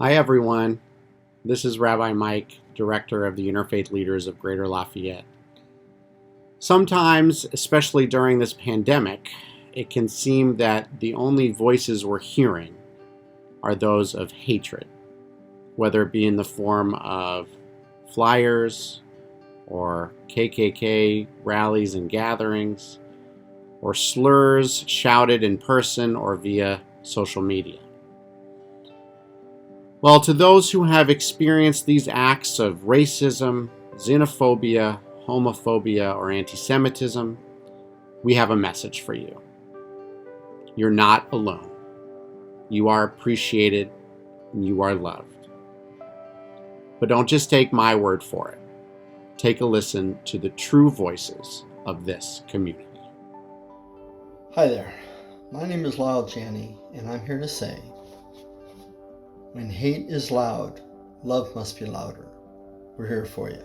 Hi everyone, this is Rabbi Mike, Director of the Interfaith Leaders of Greater Lafayette. Sometimes, especially during this pandemic, it can seem that the only voices we're hearing are those of hatred, whether it be in the form of flyers or KKK rallies and gatherings, or slurs shouted in person or via social media. Well, to those who have experienced these acts of racism, xenophobia, homophobia, or anti-Semitism, we have a message for you. You're not alone. You are appreciated and you are loved. But don't just take my word for it. Take a listen to the true voices of this community. Hi there. My name is ILGL, and I'm here to say, when hate is loud, love must be louder. We're here for you.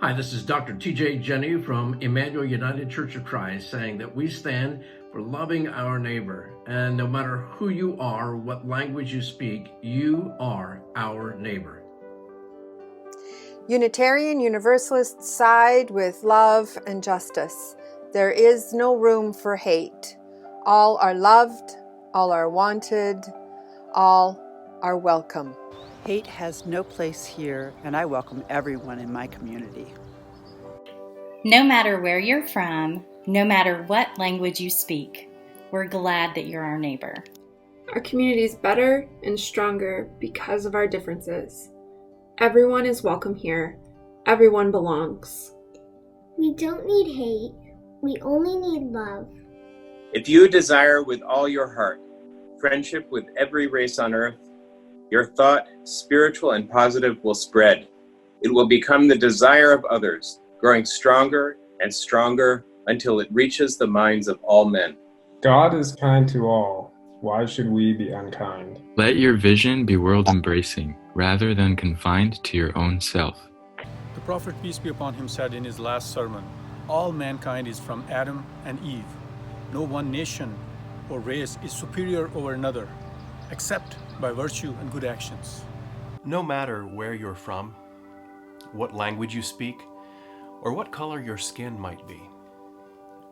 Hi, this is Dr. T.J. Jenny from Emmanuel United Church of Christ, saying that we stand for loving our neighbor. And no matter who you are, what language you speak, you are our neighbor. Unitarian Universalists side with love and justice. There is no room for hate. All are loved, all are wanted, all are welcome. Hate has no place here, and I welcome everyone in my community. No matter where you're from, no matter what language you speak, we're glad that you're our neighbor. Our community is better and stronger because of our differences. Everyone is welcome here. Everyone belongs. We don't need hate. We only need love. If you desire with all your heart friendship with every race on earth, your thought, spiritual and positive, will spread. It will become the desire of others, growing stronger and stronger until it reaches the minds of all men. God is kind to all. Why should we be unkind? Let your vision be world-embracing, rather than confined to your own self. The Prophet, peace be upon him, said in his last sermon, all mankind is from Adam and Eve. No one nation or race is superior over another, except by virtue and good actions. No matter where you're from, what language you speak, or what color your skin might be,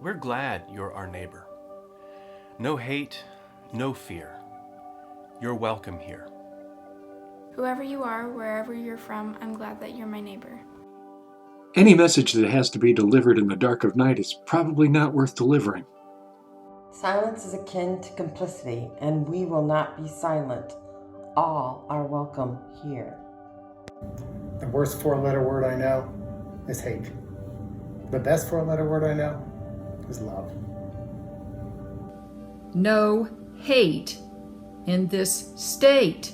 we're glad you're our neighbor. No hate, no fear. You're welcome here. Whoever you are, wherever you're from, I'm glad that you're my neighbor. Any message that has to be delivered in the dark of night is probably not worth delivering. Silence is akin to complicity, and we will not be silent. All are welcome here. The worst four-letter word I know is hate. The best four-letter word I know is love. No hate in this state.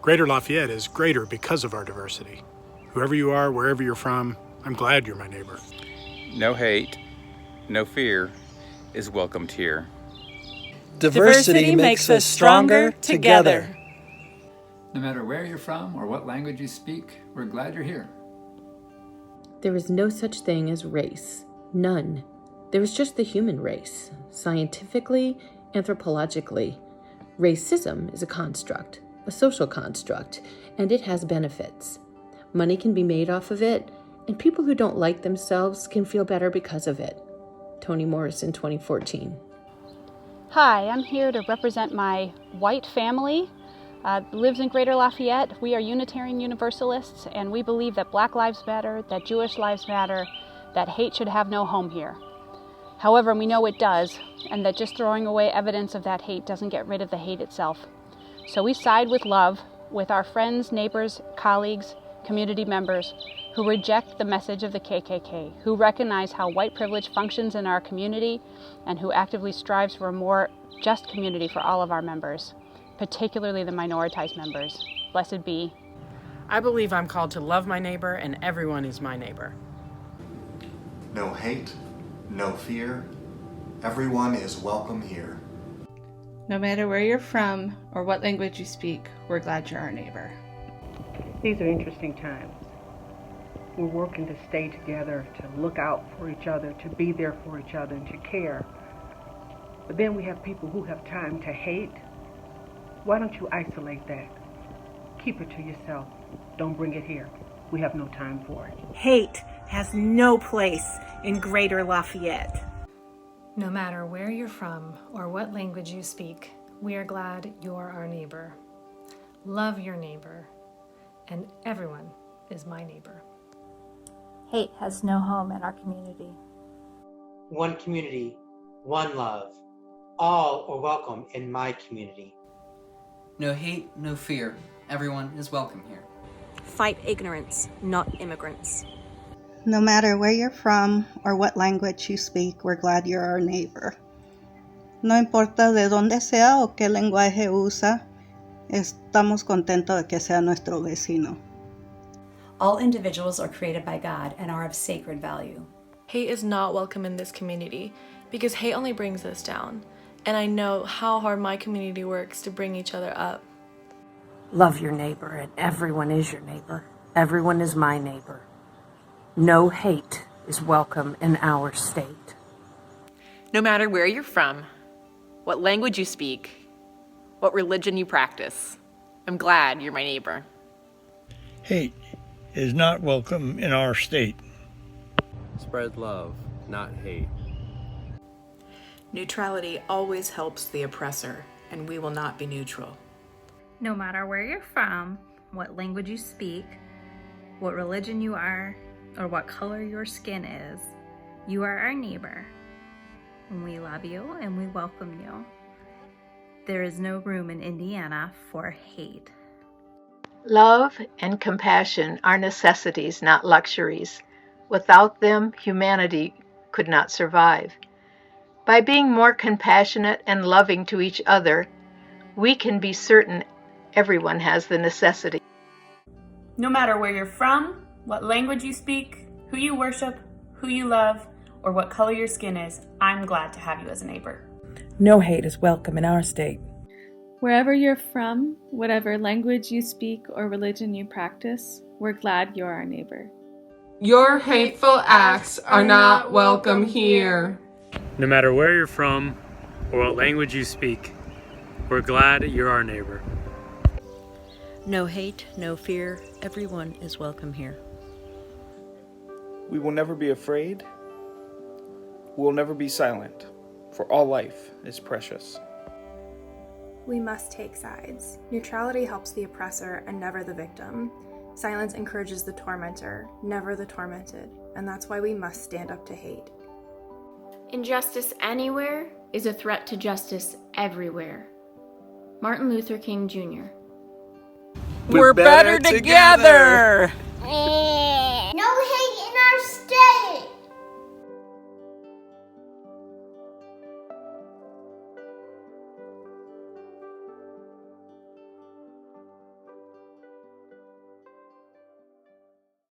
Greater Lafayette is greater because of our diversity. Whoever you are, wherever you're from, I'm glad you're my neighbor. No hate, no fear is welcomed here. Diversity makes us stronger together. No matter where you're from or what language you speak, we're glad you're here. There is no such thing as race. None. There is just the human race. Scientifically, anthropologically, racism is a construct, a social construct, and it has benefits. Money can be made off of it, and people who don't like themselves can feel better because of it. Toni Morrison, 2014. Hi, I'm here to represent my white family. Lives in Greater Lafayette. We are Unitarian Universalists, and we believe that Black lives matter, that Jewish lives matter, that hate should have no home here. However, we know it does, and that just throwing away evidence of that hate doesn't get rid of the hate itself. So we side with love, with our friends, neighbors, colleagues, community members who reject the message of the KKK, who recognize how white privilege functions in our community, and who actively strives for a more just community for all of our members, particularly the minoritized members. Blessed be. I believe I'm called to love my neighbor, and everyone is my neighbor. No hate, no fear. Everyone is welcome here. No matter where you're from or what language you speak, we're glad you're our neighbor. These are interesting times. We're working to stay together, to look out for each other, to be there for each other, and to care. But then we have people who have time to hate. Why don't you isolate that? keep it to yourself. Don't bring it here. We have no time for it. Hate has no place in Greater Lafayette. No matter where you're from or what language you speak, we are glad you're our neighbor. Love your neighbor, and everyone is my neighbor. Hate has no home in our community. One community, one love. All are welcome in my community. No hate, no fear. Everyone is welcome here. Fight ignorance, not immigrants. No matter where you're from or what language you speak, we're glad you're our neighbor. No importa de dónde sea o qué lenguaje usa, estamos contentos de que sea nuestro vecino. All individuals are created by God and are of sacred value. Hate is not welcome in this community because hate only brings us down. And I know how hard my community works to bring each other up. Love your neighbor, and everyone is your neighbor. Everyone is my neighbor. No hate is welcome in our state. No matter where you're from, what language you speak, what religion you practice, I'm glad you're my neighbor. Hate is not welcome in our state. Spread love, not hate. Neutrality always helps the oppressor, and we will not be neutral. No matter where you're from, what language you speak, what religion you are, or what color your skin is, you are our neighbor. We love you and we welcome you. There is no room in Indiana for hate. Love and compassion are necessities, not luxuries. Without them, humanity could not survive. By being more compassionate and loving to each other, we can be certain everyone has the necessity. No matter where you're from, what language you speak, who you worship, who you love, or what color your skin is, I'm glad to have you as a neighbor. No hate is welcome in our state. Wherever you're from, whatever language you speak or religion you practice, we're glad you're our neighbor. Your hateful acts are not welcome here. No matter where you're from or what language you speak, we're glad you're our neighbor. No hate, no fear. Everyone is welcome here. We will never be afraid. We will never be silent, for all life is precious. We must take sides. Neutrality helps the oppressor and never the victim. Silence encourages the tormentor, never the tormented. And that's why we must stand up to hate. Injustice anywhere is a threat to justice everywhere. Martin Luther King Jr. We're better together!